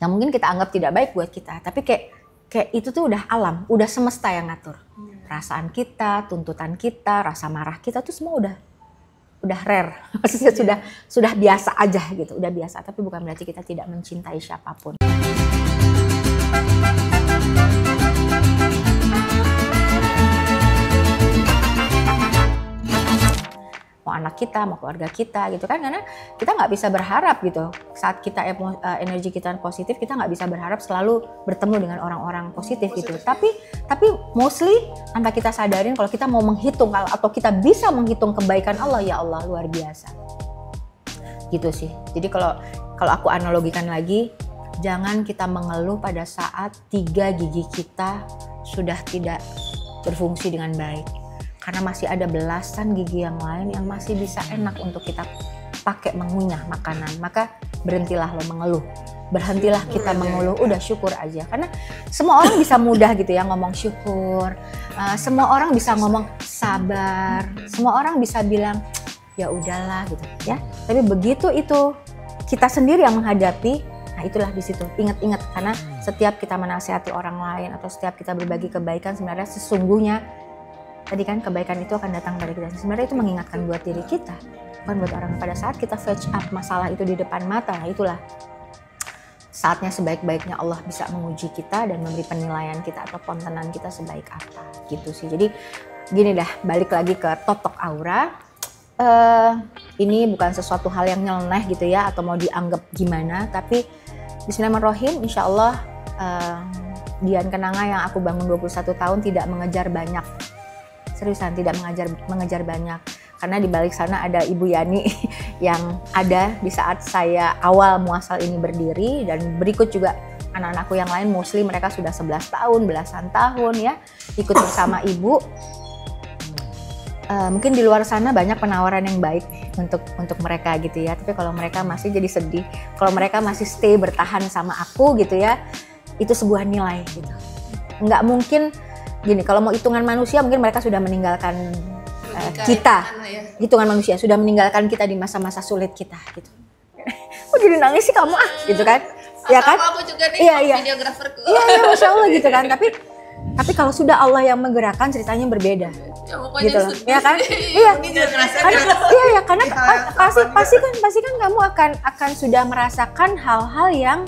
yang mungkin kita anggap tidak baik buat kita, tapi kayak itu tuh udah alam, udah semesta yang ngatur. Perasaan kita, tuntutan kita, rasa marah kita tuh semua udah rare, maksudnya sudah biasa aja gitu, udah biasa. Tapi bukan berarti kita tidak mencintai siapapun. Mau anak kita, mau keluarga kita gitu kan, karena kita nggak bisa berharap gitu saat kita energi kita positif, kita nggak bisa berharap selalu bertemu dengan orang-orang positif gitu. Tapi mostly tanpa kita sadarin kalau kita mau menghitung atau kita bisa menghitung kebaikan Allah, ya Allah luar biasa gitu sih. Jadi kalau aku analogikan lagi, jangan kita mengeluh pada saat 3 gigi kita sudah tidak berfungsi dengan baik. Karena masih ada belasan gigi yang lain yang masih bisa enak untuk kita pakai mengunyah makanan. Maka berhentilah lo mengeluh. Berhentilah kita mengeluh, udah syukur aja. Karena semua orang bisa mudah gitu ya ngomong syukur. Semua orang bisa ngomong sabar. Semua orang bisa bilang ya udahlah gitu ya. Tapi begitu itu kita sendiri yang menghadapi, nah itulah di situ. Ingat-ingat, karena setiap kita menasihati orang lain atau setiap kita berbagi kebaikan, sebenarnya sesungguhnya tadi kan kebaikan itu akan datang dari kita. Sebenarnya itu mengingatkan buat diri kita, bukan buat orang. Pada saat kita fetch up masalah itu di depan mata, nah itulah saatnya sebaik-baiknya Allah bisa menguji kita dan memberi penilaian kita atau kontenan kita sebaik apa gitu sih. Jadi gini dah, balik lagi ke totok aura. Ini bukan sesuatu hal yang nyeleneh gitu ya, atau mau dianggap gimana, tapi bismillahirrahmanirrahim, insya Allah Dian Kenanga yang aku bangun 21 tahun tidak mengejar banyak. Seriusan, tidak mengejar banyak, karena di balik sana ada Ibu Yani yang ada di saat saya awal muasal ini berdiri, dan berikut juga anak-anakku yang lain, mostly mereka sudah 11 tahun, belasan tahun ya ikut bersama Ibu. Mungkin di luar sana banyak penawaran yang baik untuk mereka gitu ya, tapi kalau mereka masih jadi sedih, kalau mereka masih stay bertahan sama aku gitu ya, itu sebuah nilai gitu. Nggak mungkin gini, kalau mau hitungan manusia mungkin mereka sudah meninggalkan kita, hitungan manusia sudah meninggalkan kita di masa-masa sulit kita gitu. Kok jadi nangis sih kamu gitu kan? Ya kan? Aku juga nih, videograferku. Iya, Masya Allah gitu kan. Tapi kalau sudah Allah yang menggerakkan, ceritanya berbeda. Ya, gitu loh. Ya kan? Iya. Karena pasti kan kamu akan sudah merasakan hal-hal yang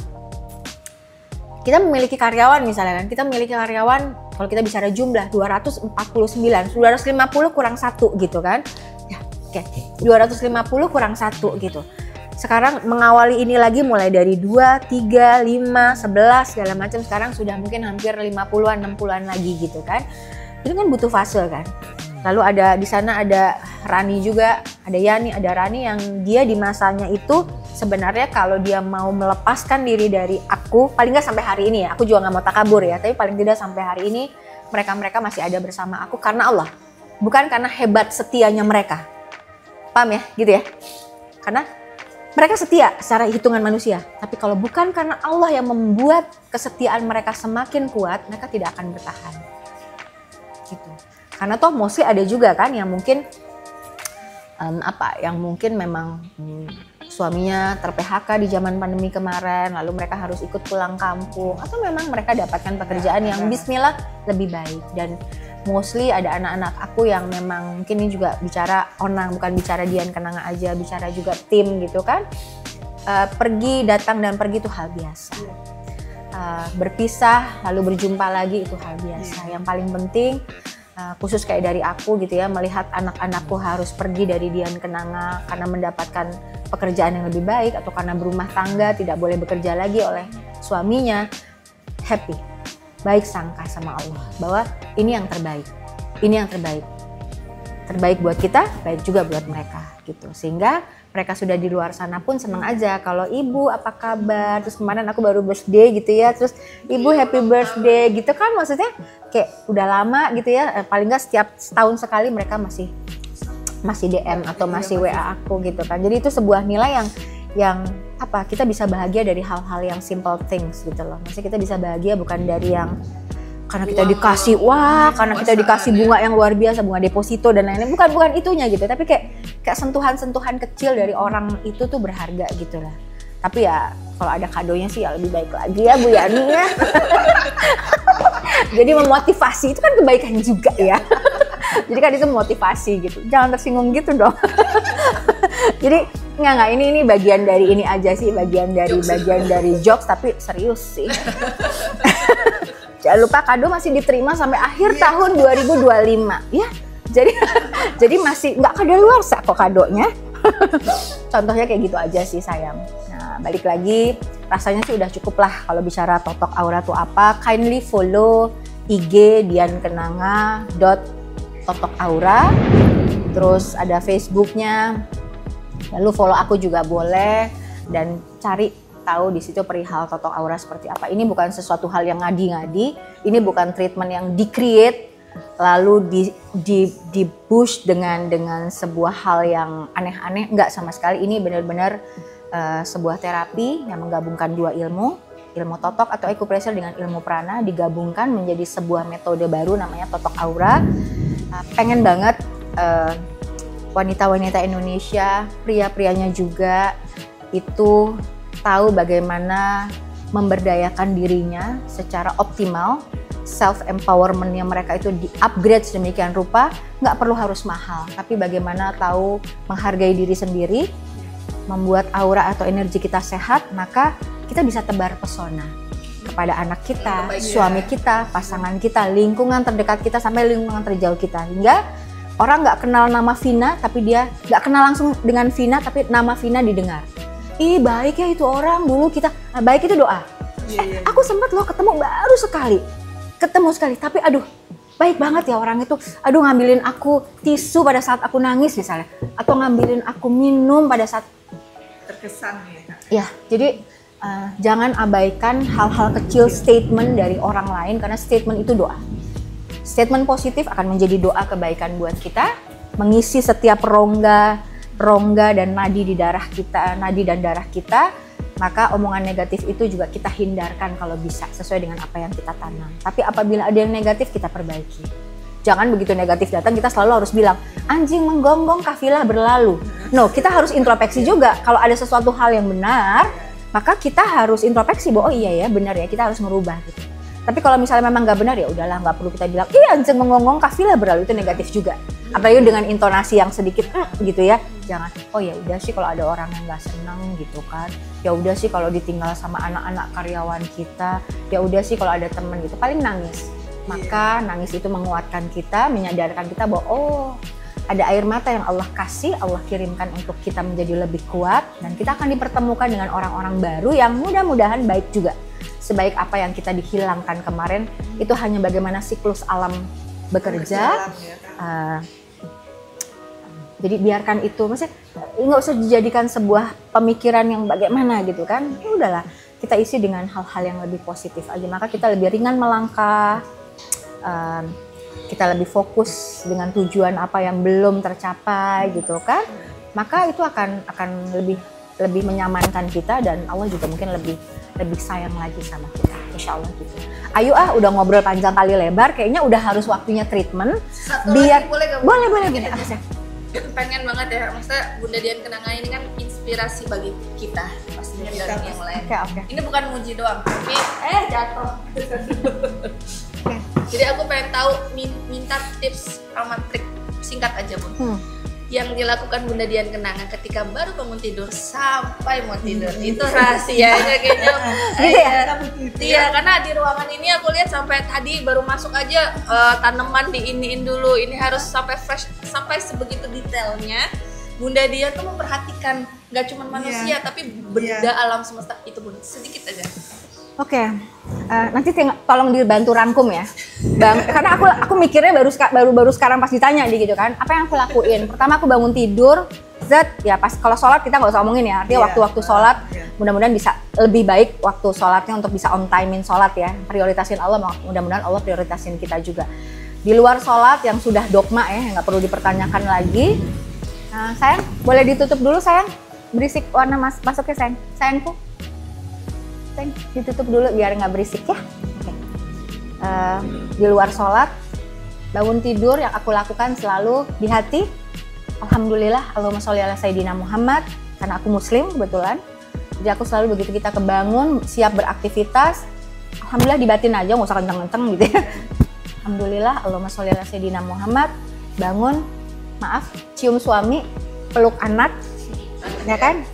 kita memiliki karyawan misalnya kan. Kita memiliki karyawan, kalau kita bicara jumlah 249, 250 kurang 1 gitu kan. Ya, oke. 250 kurang 1 gitu. Sekarang mengawali ini lagi mulai dari 2, 3, 5, 11 segala macam, sekarang sudah mungkin hampir 50-an, 60-an lagi gitu kan. Itu kan butuh fase kan. Lalu ada di sana ada Rani juga, ada Yani, ada Rani yang dia di masanya itu sebenarnya kalau dia mau melepaskan diri dari aku, paling nggak sampai hari ini ya, aku juga nggak mau takabur ya, tapi paling tidak sampai hari ini mereka masih ada bersama aku karena Allah, bukan karena hebat setianya mereka. Paham ya, gitu ya? Karena mereka setia secara hitungan manusia, tapi kalau bukan karena Allah yang membuat kesetiaan mereka semakin kuat, mereka tidak akan bertahan. Gitu. Karena toh mostly ada juga kan yang mungkin yang mungkin memang suaminya ter-PHK di zaman pandemi kemarin, lalu mereka harus ikut pulang kampung, atau memang mereka dapatkan pekerjaan yang bismillah lebih baik. Dan mostly ada anak-anak aku yang memang mungkin ini juga bicara onang, bukan bicara Dian Kenanga aja, bicara juga tim gitu kan. Pergi, datang dan pergi itu hal biasa. Berpisah lalu berjumpa lagi itu hal biasa. Yang paling penting khusus kayak dari aku gitu ya, melihat anak-anakku harus pergi dari Dian Kenanga karena mendapatkan pekerjaan yang lebih baik atau karena berumah tangga tidak boleh bekerja lagi oleh suaminya, happy, baik sangka sama Allah bahwa ini yang terbaik, terbaik buat kita, baik juga buat mereka gitu. Sehingga mereka sudah di luar sana pun seneng aja kalau ibu apa kabar, terus kemarin aku baru birthday gitu ya, terus ibu happy birthday gitu kan, maksudnya kayak udah lama gitu ya, paling nggak setiap setahun sekali mereka masih DM atau masih WA aku gitu kan. Jadi itu sebuah nilai yang apa, kita bisa bahagia dari hal-hal yang simple things gitu loh. Maksudnya kita bisa bahagia bukan dari yang karena kita dikasih karena kita dikasih bunga yang luar biasa, bunga deposito dan lain-lain, bukan itunya gitu, tapi kayak sentuhan-sentuhan kecil dari orang itu tuh berharga gitu lah. Tapi ya Kalau ada kadonya sih ya lebih baik lagi ya Bu Yani ya. Jadi memotivasi itu kan kebaikan juga ya. Jadi kan itu motivasi gitu. Jangan tersinggung gitu dong. Jadi enggak ini bagian dari ini aja sih, bagian dari jokes tapi serius sih. Jangan lupa kado masih diterima sampai akhir tahun 2025 ya. Jadi masih nggak kadaluarsa kok kadonya. Contohnya kayak gitu aja sih sayang. Nah balik lagi, rasanya sih udah cukup lah kalau bicara Totok Aura tuh apa. Kindly follow IG diankenanga.totokaura. Terus ada Facebooknya. Lalu follow aku juga boleh dan cari tahu di situ perihal Totok Aura seperti apa. Ini bukan sesuatu hal yang ngadi-ngadi. Ini bukan treatment yang di-create lalu di push dengan sebuah hal yang aneh-aneh. Enggak sama sekali. Ini benar-benar sebuah terapi yang menggabungkan dua ilmu totok atau acupressure dengan ilmu prana, digabungkan menjadi sebuah metode baru namanya Totok Aura. Pengen banget wanita-wanita Indonesia, pria-prianya juga itu tahu bagaimana memberdayakan dirinya secara optimal. Self-empowerment-nya mereka itu di-upgrade sedemikian rupa, nggak perlu harus mahal, tapi bagaimana tahu menghargai diri sendiri, membuat aura atau energi kita sehat, maka kita bisa tebar pesona kepada anak kita, suami kita, pasangan kita, lingkungan terdekat kita, sampai lingkungan terjauh kita. Hingga orang nggak kenal nama Vina, tapi dia nggak kenal langsung dengan Vina, tapi nama Vina didengar. Ih baik ya itu orang, dulu kita, baik itu doa. Aku sempat loh ketemu baru sekali, tapi aduh baik banget ya orang itu, aduh ngambilin aku tisu pada saat aku nangis misalnya, atau ngambilin aku minum pada saat terkesan ya. Jadi jangan abaikan hal-hal kecil statement dari orang lain, karena statement itu doa. Statement positif akan menjadi doa kebaikan buat kita, mengisi setiap rongga dan nadi di darah kita, nadi dan darah kita. Maka omongan negatif itu juga kita hindarkan kalau bisa, sesuai dengan apa yang kita tanam. Tapi apabila ada yang negatif, kita perbaiki. Jangan begitu negatif datang, kita selalu harus bilang, anjing menggonggong kafilah berlalu. No, kita harus introspeksi juga. Kalau ada sesuatu hal yang benar, maka kita harus introspeksi bahwa oh iya ya benar ya, kita harus merubah gitu. Tapi kalau misalnya memang nggak benar ya udahlah, nggak perlu kita bilang, iya anjing menggonggong kafilah berlalu, itu negatif juga. Apalagi dengan intonasi yang sedikit gitu ya. Jangan, oh ya udah sih kalau ada orang yang nggak senang gitu kan, ya udah sih kalau ditinggal sama anak-anak karyawan kita, ya udah sih kalau ada temen gitu, paling nangis. Maka nangis itu menguatkan kita, menyadarkan kita bahwa oh ada air mata yang Allah kasih, Allah kirimkan untuk kita menjadi lebih kuat, dan kita akan dipertemukan dengan orang-orang baru yang mudah-mudahan baik juga. Sebaik apa yang kita dihilangkan kemarin, itu hanya bagaimana siklus alam bekerja. Jadi biarkan itu, maksudnya nggak usah dijadikan sebuah pemikiran yang bagaimana gitu kan. Ya udahlah, kita isi dengan hal-hal yang lebih positif aja. Maka kita lebih ringan melangkah, kita lebih fokus dengan tujuan apa yang belum tercapai gitu kan. Maka itu akan lebih menyamankan kita, dan Allah juga mungkin lebih sayang lagi sama kita, insya Allah gitu. Ayo udah ngobrol panjang kali lebar, kayaknya udah harus waktunya treatment. Biar boleh gini apa sih? Pengen banget ya, maksudnya Bunda Dian Kenanga ini kan inspirasi bagi kita pastinya dan yang lain. Okay. Ini bukan muji doang, tapi jatuh. Jadi aku pengen tahu, minta tips sama trik singkat aja Bun. Yang dilakukan Bunda Dian Kenanga ketika baru bangun tidur sampai mau tidur, itu rahasianya kayaknya. Iya, karena di ruangan ini aku lihat sampai tadi baru masuk aja tanaman diiniin dulu, ini harus sampai fresh, sampai sebegitu detailnya. Bunda Dian tuh memperhatikan nggak cuma manusia tapi benda alam semesta itu Bun, sedikit aja. Oke, nanti tolong dibantu rangkum ya, Bang. Karena aku mikirnya baru sekarang pas ditanya gitu kan, apa yang aku lakuin? Pertama aku bangun tidur, ya pas kalau sholat kita nggak usah omongin ya, artinya waktu-waktu sholat mudah-mudahan bisa lebih baik waktu sholatnya untuk bisa on time-in sholat ya, prioritasin Allah, mudah-mudahan Allah prioritasin kita juga. Di luar sholat yang sudah dogma ya, nggak perlu dipertanyakan lagi. Nah, sayang, boleh ditutup dulu sayang, berisik warna masuknya sayangku. Ditutup dulu biar nggak berisik ya. Di luar sholat, bangun tidur yang aku lakukan selalu di hati, alhamdulillah, Allahumma sholli ala sayyidina Muhammad, karena aku muslim kebetulan. Jadi aku selalu begitu kita kebangun, siap beraktivitas, alhamdulillah dibatin aja, nggak usah kenceng-kenceng gitu ya. Alhamdulillah, Allahumma sholli ala sayyidina Muhammad, bangun, maaf, cium suami, peluk anak, ya kan?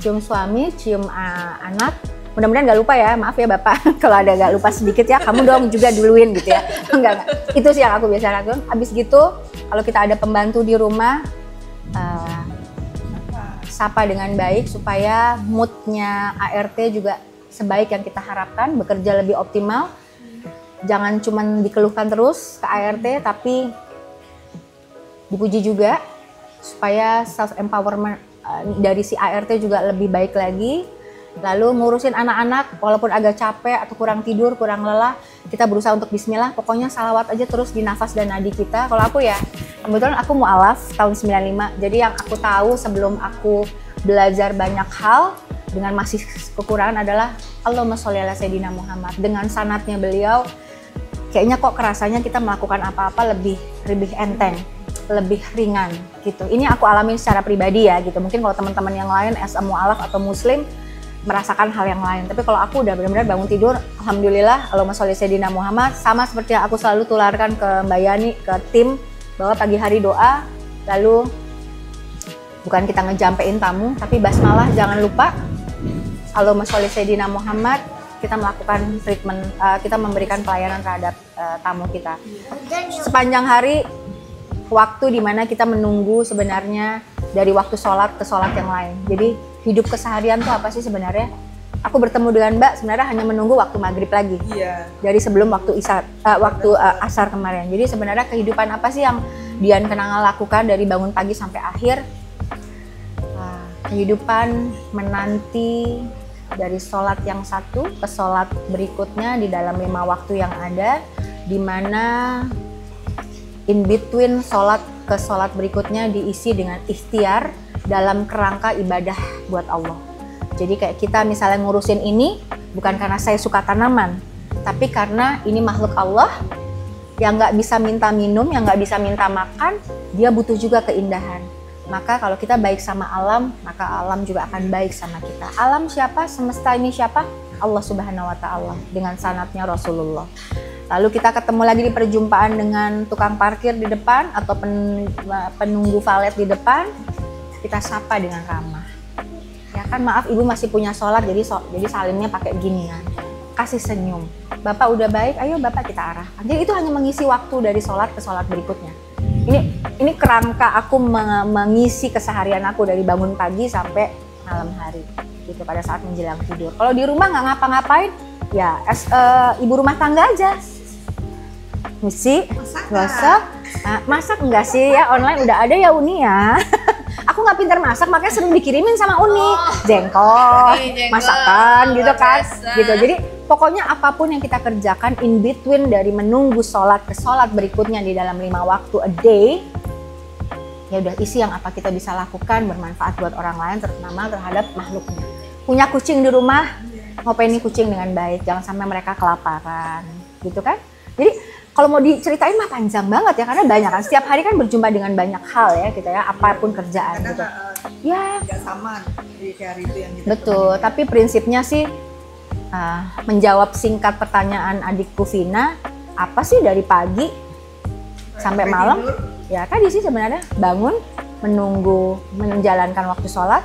Cium suami, cium anak. Mudah-mudahan nggak lupa ya, maaf ya Bapak, kalau ada nggak lupa sedikit ya, kamu dong juga duluin gitu ya. Enggak. Itu sih yang aku biasa lakukan. Abis gitu, kalau kita ada pembantu di rumah, sapa dengan baik supaya moodnya ART juga sebaik yang kita harapkan, bekerja lebih optimal. Jangan cuma dikeluhkan terus ke ART, tapi dipuji juga supaya self empowerment dari si ART juga lebih baik lagi. Lalu ngurusin anak-anak, walaupun agak capek atau kurang tidur, kurang lelah, kita berusaha untuk bismillah, pokoknya salawat aja terus di nafas dan nadi kita. Kalau aku ya, kebetulan aku mu'alaf tahun 95, jadi yang aku tahu sebelum aku belajar banyak hal, dengan masih kekurangan adalah Allahumma sholli ala sayyidina Muhammad. Dengan sanatnya beliau, kayaknya kok kerasanya kita melakukan apa-apa lebih enteng, lebih ringan gitu. Ini aku alamin secara pribadi ya gitu. Mungkin kalau teman-teman yang lain as a mu'alaf atau muslim merasakan hal yang lain. Tapi kalau aku udah benar-benar bangun tidur, alhamdulillah, Allahumma sholli sayyidina Muhammad, sama seperti yang aku selalu tularkan ke Mbak Yani, ke tim, bahwa pagi hari doa, lalu bukan kita ngejampein tamu, tapi basmalah jangan lupa. Allahumma sholli sayyidina Muhammad, kita melakukan treatment, kita memberikan pelayanan terhadap tamu kita. Sepanjang hari, waktu dimana kita menunggu sebenarnya dari waktu sholat ke sholat yang lain. Jadi hidup keseharian tuh apa sih sebenarnya? Aku bertemu dengan Mbak sebenarnya hanya menunggu waktu maghrib lagi. Iya. Dari sebelum waktu asar kemarin. Jadi sebenarnya kehidupan apa sih yang Dian Kenanga lakukan dari bangun pagi sampai akhir? Kehidupan menanti dari sholat yang satu ke sholat berikutnya di dalam 5 waktu yang ada, di mana in between sholat ke sholat berikutnya diisi dengan ikhtiar dalam kerangka ibadah buat Allah. Jadi kayak kita misalnya ngurusin ini bukan karena saya suka tanaman, tapi karena ini makhluk Allah yang nggak bisa minta minum, yang nggak bisa minta makan, dia butuh juga keindahan. Maka kalau kita baik sama alam, maka alam juga akan baik sama kita. Alam siapa? Semesta ini siapa? Allah Subhanahu wa Ta'ala dengan sanatnya Rasulullah. Lalu kita ketemu lagi di perjumpaan dengan tukang parkir di depan atau penunggu valet di depan, kita sapa dengan ramah. Ya kan, maaf ibu masih punya sholat, jadi salimnya pakai ginian. Kasih senyum. Bapak udah baik, ayo bapak kita arahkan. Jadi itu hanya mengisi waktu dari sholat ke sholat berikutnya. Ini kerangka aku mengisi keseharian aku dari bangun pagi sampai malam hari gitu pada saat menjelang tidur. Kalau di rumah nggak ngapa-ngapain, ya ibu rumah tangga aja. Misi, masak enggak sih ya, online udah ada ya Uni ya. Aku nggak pintar masak, makanya sering dikirimin sama Uni jengkol, masakan gitu kan, gitu. Jadi pokoknya apapun yang kita kerjakan in between dari menunggu sholat ke sholat berikutnya di dalam 5 waktu a day, ya udah isi yang apa kita bisa lakukan bermanfaat buat orang lain, terutama terhadap makhluknya. Punya kucing di rumah, ngopeni kucing dengan baik, jangan sampai mereka kelaparan, gitu kan? Jadi kalau mau diceritain mah panjang banget ya, karena banyak kan, setiap hari kan berjumpa dengan banyak hal ya kita ya, apapun kerjaan karena, gitu. Ya nggak sama di hari itu yang kita betul, temukan. Tapi prinsipnya sih menjawab singkat pertanyaan adikku Vina, apa sih dari pagi sampai malam? Tidur. Ya tadi sih sebenarnya bangun, menunggu, menjalankan waktu sholat,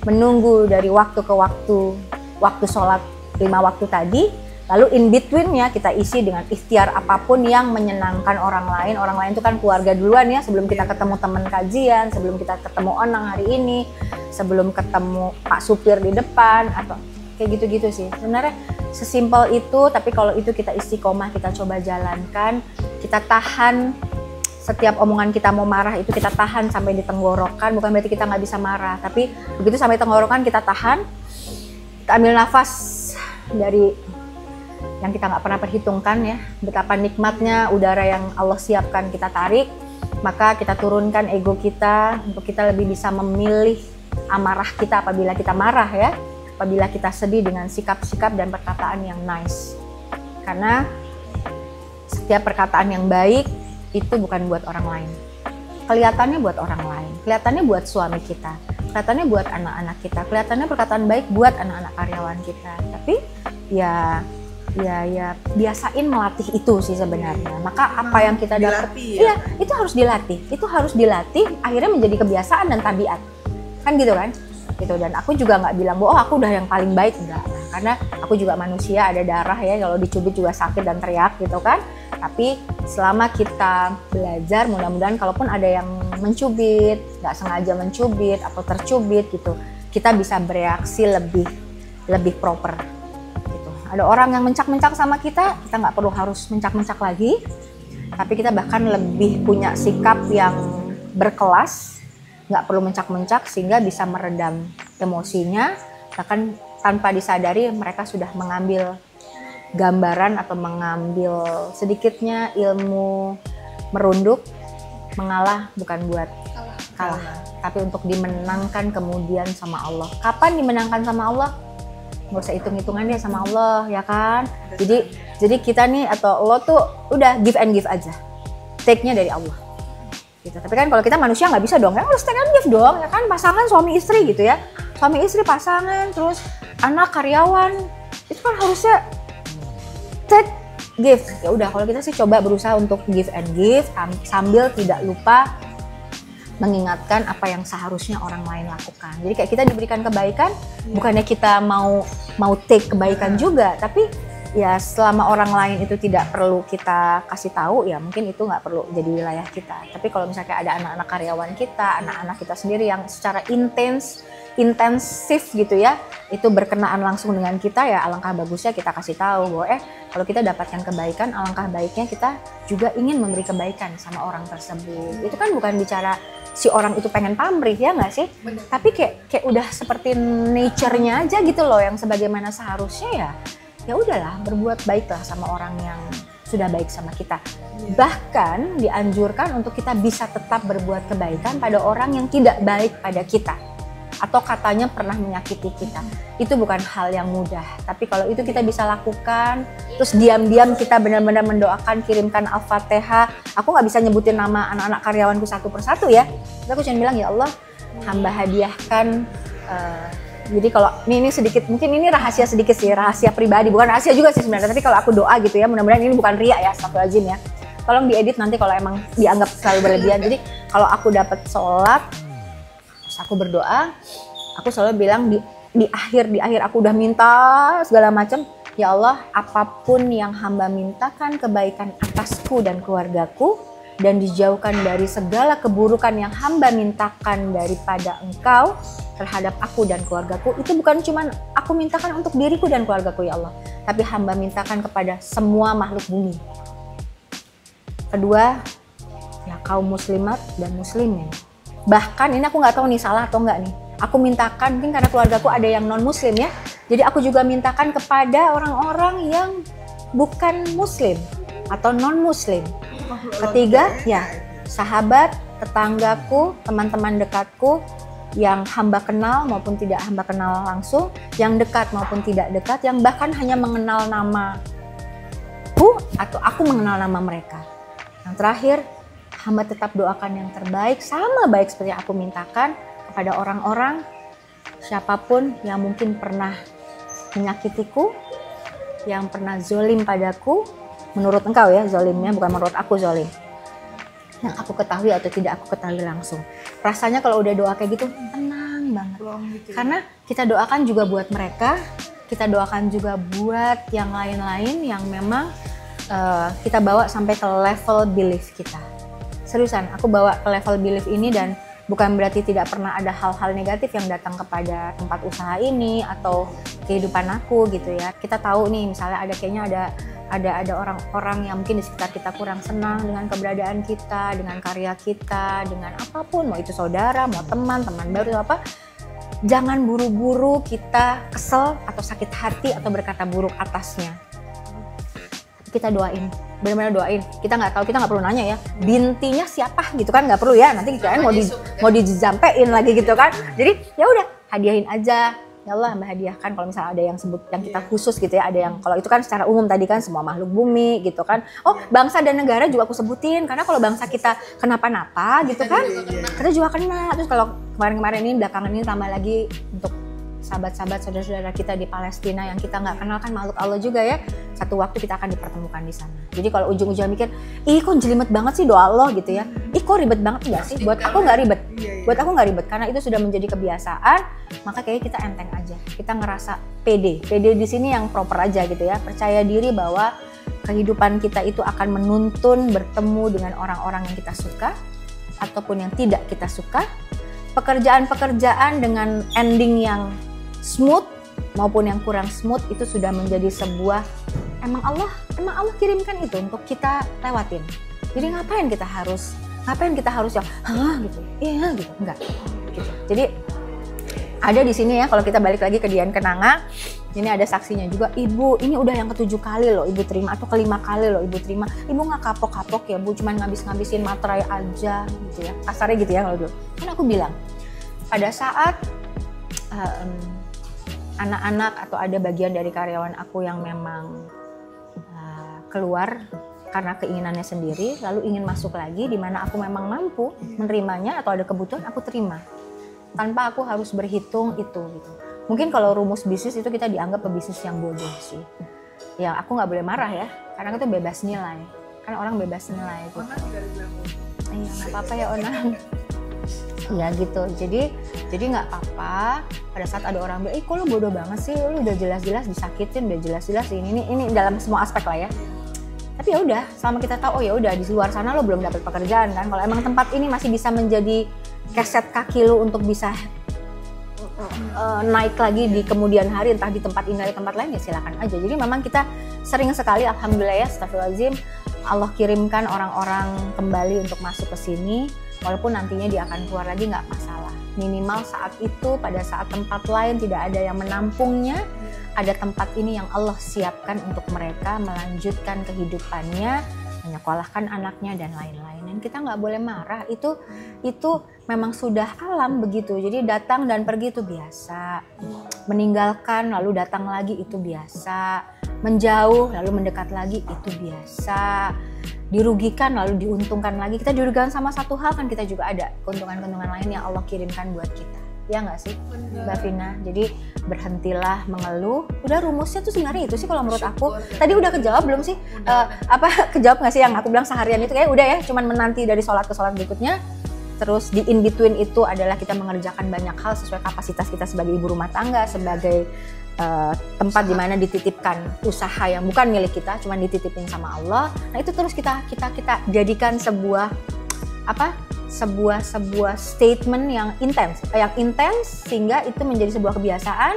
menunggu dari waktu ke waktu sholat 5 waktu tadi. Lalu in between-nya kita isi dengan ikhtiar apapun yang menyenangkan orang lain. Orang lain itu kan keluarga duluan ya, sebelum kita ketemu teman kajian, sebelum kita ketemu Onang hari ini, sebelum ketemu Pak Supir di depan, atau kayak gitu-gitu sih. Sebenarnya sesimpel itu, tapi kalau itu kita istiqomah, kita coba jalankan, kita tahan. Setiap omongan kita mau marah itu kita tahan sampai di tenggorokan, bukan berarti kita nggak bisa marah, tapi begitu sampai tenggorokan kita tahan, kita ambil nafas dari yang kita nggak pernah perhitungkan ya, betapa nikmatnya udara yang Allah siapkan kita tarik, maka kita turunkan ego kita untuk kita lebih bisa memilih amarah kita apabila kita marah ya, apabila kita sedih dengan sikap-sikap dan perkataan yang nice. Karena setiap perkataan yang baik itu bukan buat orang lain, kelihatannya buat orang lain, kelihatannya buat suami kita, kelihatannya buat anak-anak kita, kelihatannya perkataan baik buat anak-anak karyawan kita, tapi ya biasain melatih itu sih sebenarnya. Maka apa yang kita dapat, iya itu harus dilatih, akhirnya menjadi kebiasaan dan tabiat, kan gitu kan? Gitu. Dan aku juga nggak bilang bahwa aku udah yang paling baik, enggak, karena aku juga manusia, ada darah ya, kalau dicubit juga sakit dan teriak gitu kan. Tapi selama kita belajar, mudah-mudahan kalaupun ada yang mencubit, nggak sengaja mencubit atau tercubit gitu, kita bisa bereaksi lebih proper gitu. Ada orang yang mencak-mencak sama kita nggak perlu harus mencak-mencak lagi, tapi kita bahkan lebih punya sikap yang berkelas, nggak perlu mencak-mencak sehingga bisa meredam emosinya, bahkan tanpa disadari mereka sudah mengambil gambaran atau mengambil sedikitnya ilmu merunduk. Mengalah bukan buat kalah, tapi untuk dimenangkan kemudian sama Allah. Kapan dimenangkan sama Allah? Nggak usah hitung-hitungan deh sama Allah, ya kan? Jadi kita nih atau Allah tuh udah give and give aja, take-nya dari Allah. Gitu. Tapi kan kalau kita manusia nggak bisa dong, ya harus take and give dong, ya kan? Pasangan suami istri gitu ya, suami istri pasangan, terus anak karyawan, itu kan harusnya take give. Ya udah, kalau kita sih coba berusaha untuk give and give sambil tidak lupa mengingatkan apa yang seharusnya orang lain lakukan. Jadi kayak kita diberikan kebaikan, bukannya kita mau take kebaikan juga, tapi ya selama orang lain itu tidak perlu kita kasih tahu, ya mungkin itu nggak perlu jadi wilayah kita. Tapi kalau misalnya ada anak-anak karyawan kita, anak-anak kita sendiri yang secara intensif gitu ya, itu berkenaan langsung dengan kita, ya alangkah bagusnya kita kasih tahu bahwa kalau kita dapatkan kebaikan, alangkah baiknya kita juga ingin memberi kebaikan sama orang tersebut. Itu kan bukan bicara si orang itu pengen pamrih, ya nggak sih? Bener. Tapi kayak udah seperti nature-nya aja gitu loh, yang sebagaimana seharusnya ya udahlah, berbuat baiklah sama orang yang sudah baik sama kita. Bahkan dianjurkan untuk kita bisa tetap berbuat kebaikan pada orang yang tidak baik pada kita atau katanya pernah menyakiti kita. Itu bukan hal yang mudah, tapi kalau itu kita bisa lakukan, terus diam-diam kita benar-benar mendoakan, kirimkan Al-Fatihah. Aku nggak bisa nyebutin nama anak-anak karyawanku satu persatu ya, tapi aku cuma bilang, ya Allah, hamba hadiahkan. Jadi kalau ini sedikit, mungkin ini rahasia sedikit sih, rahasia pribadi, bukan rahasia juga sih sebenarnya, tapi kalau aku doa gitu ya, mudah-mudahan ini bukan riya ya, astagfirullahaladzim ya. Tolong diedit nanti kalau emang dianggap terlalu berlebihan. Jadi kalau aku dapat sholat, terus aku berdoa, aku selalu bilang di akhir aku udah minta segala macam, ya Allah, apapun yang hamba mintakan kebaikan atasku dan keluargaku, dan dijauhkan dari segala keburukan yang hamba mintakan daripada Engkau terhadap aku dan keluargaku. Itu bukan cuma aku mintakan untuk diriku dan keluargaku ya Allah, tapi hamba mintakan kepada semua makhluk bumi. Kedua, ya kaum muslimat dan muslimin. Bahkan ini aku nggak tahu nih salah atau enggak nih, aku mintakan, mungkin karena keluargaku ada yang non muslim ya, jadi aku juga mintakan kepada orang-orang yang bukan muslim atau non muslim. Ketiga, ya sahabat, tetanggaku, teman-teman dekatku yang hamba kenal maupun tidak hamba kenal langsung, yang dekat maupun tidak dekat, yang bahkan hanya mengenal namaku atau aku mengenal nama mereka. Yang terakhir, hamba tetap doakan yang terbaik, sama baik seperti yang aku mintakan kepada orang-orang siapapun yang mungkin pernah menyakitiku, yang pernah zolim padaku, menurut engkau ya zolimnya, bukan menurut aku zolim, yang aku ketahui atau tidak aku ketahui langsung. Rasanya kalau udah doa kayak gitu tenang banget, karena kita doakan juga buat mereka, kita doakan juga buat yang lain-lain yang memang kita bawa sampai ke level belief kita. Seriusan, aku bawa ke level belief ini, dan bukan berarti tidak pernah ada hal-hal negatif yang datang kepada tempat usaha ini atau kehidupan aku gitu ya. Kita tahu nih, misalnya ada orang-orang yang mungkin di sekitar kita kurang senang dengan keberadaan kita, dengan karya kita, dengan apapun, mau itu saudara, mau teman baru apa. Jangan buru-buru kita kesel atau sakit hati atau berkata buruk atasnya. Kita doain, benar-benar doain. Kita nggak tahu, kita nggak perlu nanya ya, bintinya siapa gitu kan, nggak perlu ya. Nanti kita mau dijampein lagi gitu kan. Jadi ya udah, hadiahin aja ya Allah hamba hadiahkan, kalau misalnya ada yang sebut yang kita khusus gitu ya, ada yang kalau itu kan secara umum tadi kan semua makhluk bumi gitu kan. Oh bangsa dan negara juga aku sebutin, karena kalau bangsa kita kenapa-napa gitu kan, kita juga kena. Terus kalau kemarin-kemarin ini belakangan ini tambah lagi untuk sahabat-sahabat saudara-saudara kita di Palestina yang kita nggak kenal kan makhluk Allah juga ya, satu waktu kita akan dipertemukan di sana. Jadi kalau ujung-ujungnya mikir, ih kok jelimet banget sih doa Allah gitu ya, ih kok ribet banget nggak sih? Buat aku nggak ribet, buat aku nggak ribet karena itu sudah menjadi kebiasaan, maka kayaknya kita enteng aja, kita ngerasa pede di sini yang proper aja gitu ya, percaya diri bahwa kehidupan kita itu akan menuntun bertemu dengan orang-orang yang kita suka ataupun yang tidak kita suka, pekerjaan-pekerjaan dengan ending yang smooth maupun yang kurang smooth itu sudah menjadi sebuah emang Allah kirimkan itu untuk kita lewatin. Jadi ngapain kita harus yang gitu, iya gitu, enggak gitu. Jadi ada di sini ya, kalau kita balik lagi ke Dian Kenanga, ini ada saksinya juga, ibu ini udah yang ke-7 kali loh ibu terima, atau ke-5 kali loh ibu terima, ibu nggak kapok-kapok ya bu, cuman ngabisin materai aja gitu ya, kasarnya gitu ya kalau dulu. Kan aku bilang pada saat anak-anak atau ada bagian dari karyawan aku yang memang keluar karena keinginannya sendiri, lalu ingin masuk lagi di mana aku memang mampu menerimanya atau ada kebutuhan, aku terima tanpa aku harus berhitung itu gitu. Mungkin kalau rumus bisnis itu kita dianggap pebisnis yang bodoh sih. Ya aku nggak boleh marah ya, karena itu bebas nilai. Kan orang bebas nilai gitu. Iya nggak apa-apa ya Onang. Ya gitu, jadi nggak apa-apa pada saat ada orang bilang, kok lu bodoh banget sih, lu udah jelas-jelas disakitin, udah jelas-jelas ini dalam semua aspek lah ya. Tapi ya udah, selama kita tahu, oh ya udah di luar sana lo belum dapat pekerjaan kan, kalau emang tempat ini masih bisa menjadi keset kaki lo untuk bisa naik lagi di kemudian hari, entah di tempat ini atau tempat lain, ya silakan aja. Jadi memang kita sering sekali, alhamdulillah ya, astagfirullahaladzim, Allah kirimkan orang-orang kembali untuk masuk ke sini. Walaupun nantinya dia akan keluar lagi nggak masalah. Minimal saat itu, pada saat tempat lain tidak ada yang menampungnya, ada tempat ini yang Allah siapkan untuk mereka melanjutkan kehidupannya, menyekolahkan anaknya dan lain-lain. Dan kita nggak boleh marah, itu memang sudah alam begitu. Jadi datang dan pergi itu biasa, meninggalkan lalu datang lagi itu biasa, menjauh lalu mendekat lagi itu biasa, dirugikan lalu diuntungkan lagi. Kita dirugikan sama satu hal kan, kita juga ada keuntungan-keuntungan lain yang Allah kirimkan buat kita. Ya nggak sih Mbak Vina? Jadi berhentilah mengeluh. Udah rumusnya tuh sebenarnya itu sih kalau menurut aku. Tadi udah kejawab belum sih? Kejawab nggak sih yang aku bilang seharian itu? Kayak udah ya, cuman menanti dari sholat ke sholat berikutnya. Terus di in between itu adalah kita mengerjakan banyak hal sesuai kapasitas kita sebagai ibu rumah tangga, sebagai tempat di mana dititipkan usaha yang bukan milik kita, cuman dititipin sama Allah. Nah itu terus kita jadikan sebuah statement yang intens sehingga itu menjadi sebuah kebiasaan.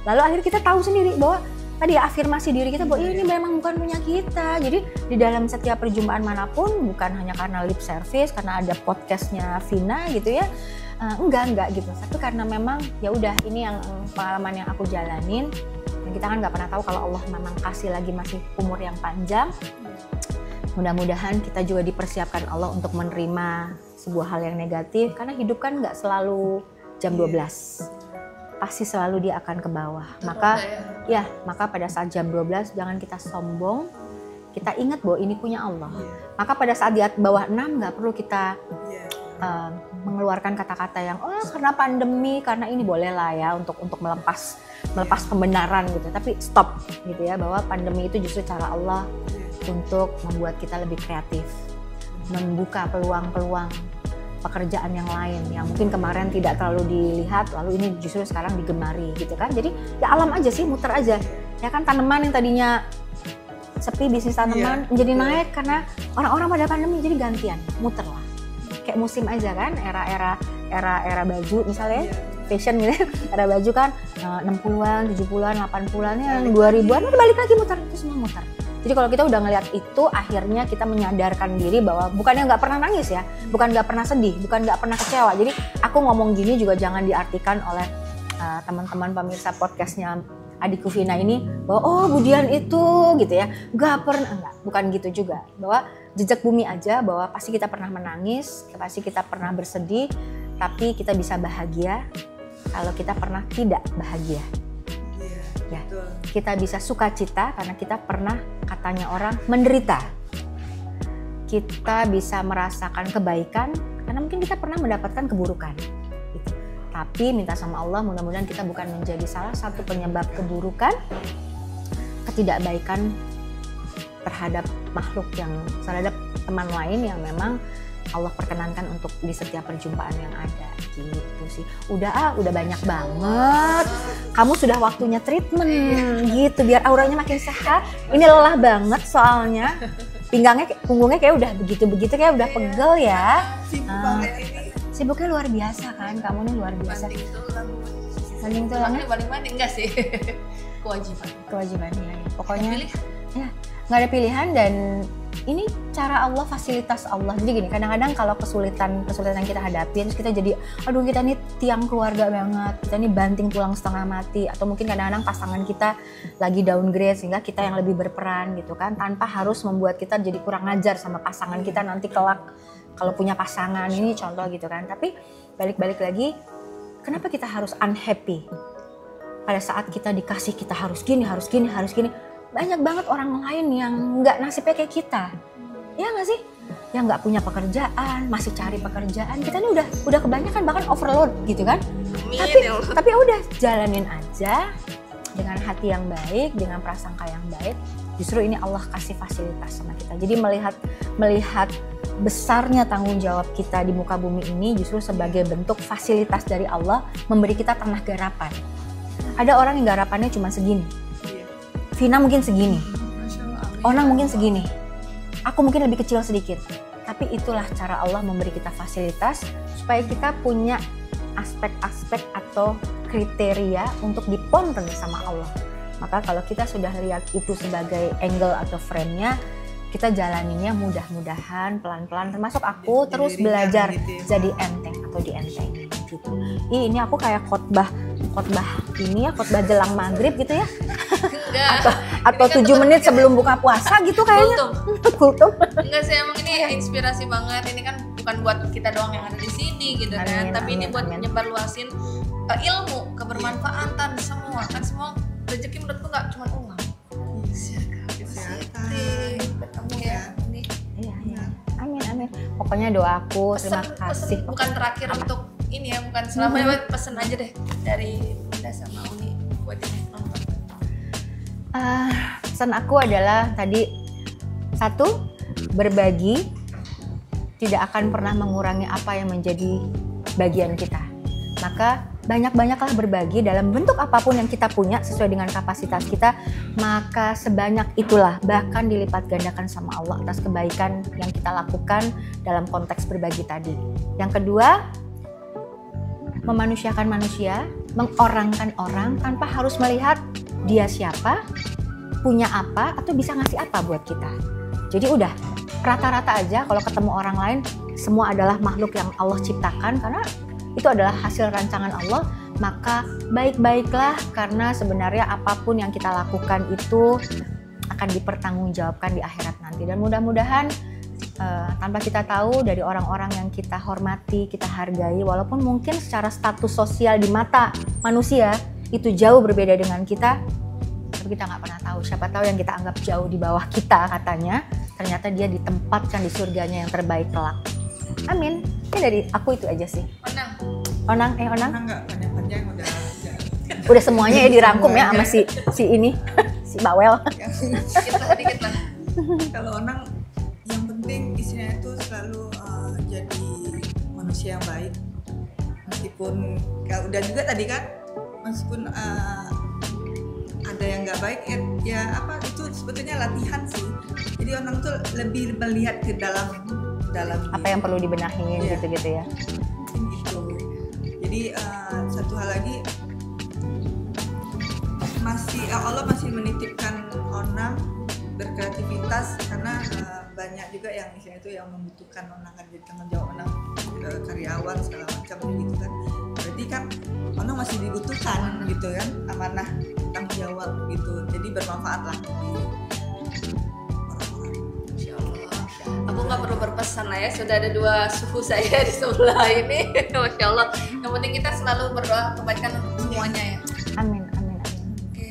Lalu akhirnya kita tahu sendiri bahwa tadi ya, afirmasi diri kita bahwa ini memang bukan punya kita. Jadi di dalam setiap perjumpaan manapun, bukan hanya karena lip service, karena ada podcastnya Vina gitu ya, enggak gitu. Tapi karena memang ya udah, ini yang pengalaman yang aku jalanin. Dan kita kan nggak pernah tahu kalau Allah memang kasih lagi masih umur yang panjang. Mudah-mudahan kita juga dipersiapkan Allah untuk menerima sebuah hal yang negatif, karena hidup kan nggak selalu jam 12, pasti selalu dia akan ke bawah. Maka pada saat jam 12 jangan kita sombong, kita ingat bahwa ini punya Allah. Maka pada saat di bawah 6 nggak perlu kita mengeluarkan kata-kata yang karena pandemi, karena ini boleh lah ya untuk melepas pembenaran gitu. Tapi stop gitu ya, bahwa pandemi itu justru cara Allah untuk membuat kita lebih kreatif, membuka peluang-peluang pekerjaan yang lain yang mungkin kemarin tidak terlalu dilihat, lalu ini justru sekarang digemari gitu kan. Jadi ya alam aja sih, muter aja ya kan. Tanaman yang tadinya sepi, bisnis tanaman menjadi naik karena orang-orang pada pandemi, jadi gantian, muter lah. Kayak musim aja kan, era baju misalnya, fashion gitu, era baju kan 60-an, 70-an, 80-an, yang 2000-an udah balik lagi muter, itu semua muter. Jadi kalau kita udah ngeliat itu, akhirnya kita menyadarkan diri bahwa bukannya nggak pernah nangis ya, bukan nggak pernah sedih, bukan nggak pernah kecewa. Jadi aku ngomong gini juga jangan diartikan oleh teman-teman pemirsa podcastnya adikku Vina ini bahwa Bu Dian itu gitu ya, nggak pernah, enggak, bukan gitu juga. Bahwa jejak bumi aja, bahwa pasti kita pernah menangis, pasti kita pernah bersedih, tapi kita bisa bahagia kalau kita pernah tidak bahagia. Ya, kita bisa sukacita karena kita pernah, katanya orang, menderita. Kita bisa merasakan kebaikan karena mungkin kita pernah mendapatkan keburukan. Gitu. Tapi minta sama Allah mudah-mudahan kita bukan menjadi salah satu penyebab keburukan, ketidakbaikan terhadap makhluk yang, terhadap teman lain yang memang Allah perkenankan untuk di setiap perjumpaan yang ada, gitu sih. Udah banyak banget. Kamu sudah waktunya treatment, gitu, biar auranya makin sehat. Ini lelah banget soalnya. Punggungnya kayak udah begitu kayak udah pegel ya. Sibuknya luar biasa kan, kamu nih luar biasa. Banding tulangnya? Banding enggak sih. Kewajiban ya. Pokoknya ya nggak ada pilihan, dan ini cara Allah, fasilitas Allah. Jadi gini, kadang-kadang kalau kesulitan yang kita hadapin, terus kita jadi, aduh kita nih tiang keluarga banget, kita nih banting tulang setengah mati, atau mungkin kadang-kadang pasangan kita lagi downgrade sehingga kita yang lebih berperan gitu kan, tanpa harus membuat kita jadi kurang ajar sama pasangan kita nanti kelak kalau punya pasangan, ini contoh gitu kan. Tapi balik-balik lagi, kenapa kita harus unhappy pada saat kita dikasih kita harus gini. Banyak banget orang lain yang nggak nasibnya kayak kita, ya nggak sih? Yang nggak punya pekerjaan, masih cari pekerjaan. Kita ini udah kebanyakan, bahkan overload gitu kan. Tapi udah jalanin aja dengan hati yang baik, dengan prasangka yang baik. Justru ini Allah kasih fasilitas sama kita. Jadi melihat besarnya tanggung jawab kita di muka bumi ini justru sebagai bentuk fasilitas dari Allah memberi kita tanah garapan. Ada orang yang garapannya cuma segini. Vina mungkin segini, Onang mungkin segini, aku mungkin lebih kecil sedikit. Tapi itulah cara Allah memberi kita fasilitas supaya kita punya aspek-aspek atau kriteria untuk dipondong sama Allah. Maka kalau kita sudah lihat itu sebagai angle atau frame-nya, kita jalaninya mudah-mudahan pelan-pelan, termasuk aku terus belajar jadi enteng atau dientengin gitu. Ini aku kayak khotbah ini ya, khotbah jelang maghrib gitu ya. Atau 7 menit sebelum buka puasa gitu kayaknya. Kultum. Enggak sih, emang ini inspirasi banget. Ini kan bukan buat kita doang yang ada di sini gitu kan, tapi ini buat menyebar luasin ilmu, kebermanfaatan semua. Kan semua rezeki menurutku nggak cuma uang. Ketemu ya ini. Iya. Amin. Pokoknya doaku, terima kasih. Bukan terakhir untuk ini ya, bukan selamanya, pesen aja deh dari Bunda sama Uni buat ini nonton. Pesan aku adalah tadi, satu, berbagi tidak akan pernah mengurangi apa yang menjadi bagian kita. Maka banyak-banyaklah berbagi dalam bentuk apapun yang kita punya sesuai dengan kapasitas kita, maka sebanyak itulah bahkan dilipat gandakan sama Allah atas kebaikan yang kita lakukan dalam konteks berbagi tadi. Yang kedua, memanusiakan manusia, mengorangkan orang tanpa harus melihat dia siapa, punya apa, atau bisa ngasih apa buat kita. Jadi udah rata-rata aja kalau ketemu orang lain, semua adalah makhluk yang Allah ciptakan karena itu adalah hasil rancangan Allah. Maka baik-baiklah, karena sebenarnya apapun yang kita lakukan itu akan dipertanggungjawabkan di akhirat nanti. Dan mudah-mudahan tanpa kita tahu dari orang-orang yang kita hormati, kita hargai, walaupun mungkin secara status sosial di mata manusia itu jauh berbeda dengan kita, tapi kita nggak pernah tahu. Siapa tahu yang kita anggap jauh di bawah kita katanya, ternyata dia ditempatkan di surganya yang terbaik kelak. Amin. Ini dari aku itu aja sih. Onang. Enggak panjang-panjang udah semuanya ya dirangkum ya sama si ini si Bawel. Dikit lah. Kalau Onang, yang penting isinya itu selalu jadi manusia yang baik, meskipun udah juga tadi kan, meskipun ada yang nggak baik ya apa itu sebetulnya latihan sih. Jadi Onang tuh lebih melihat ke dalam apa yang perlu dibenahin ya. gitu ya. Gitu. Jadi satu hal lagi, Allah masih menitipkan Onang berkreativitas karena banyak juga yang misalnya itu yang membutuhkan Onang kan, jadi tanggung jawab Onang karyawan segala macam gitu kan. Berarti kan Onang masih dibutuhkan gitu kan, amanah tanggung jawab gitu. Jadi bermanfaat lah. Aku nggak perlu berpesan lah ya, sudah ada 2 suhu saya di sebelah ini. Masya Allah. Yang penting kita selalu berdoa kebaikan untuk semuanya ya. Amin, amin, amin. Oke.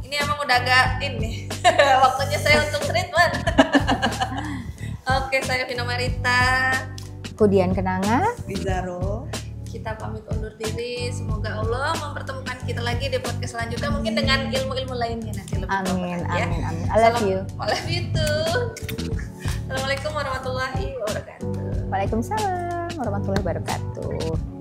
Ini emang udah agak ini. Waktunya saya untuk treatment. Oke, saya Vina Marita. Kemudian Kenanga. Bizarro. Kita pamit undur diri. Semoga Allah mempertemukan kita lagi di podcast selanjutnya, mungkin dengan ilmu-ilmu lainnya nanti lebih Amin, proper lagi ya. amin, amin. I love you. I love you too. Assalamualaikum warahmatullahi wabarakatuh. Waalaikumsalam warahmatullahi wabarakatuh.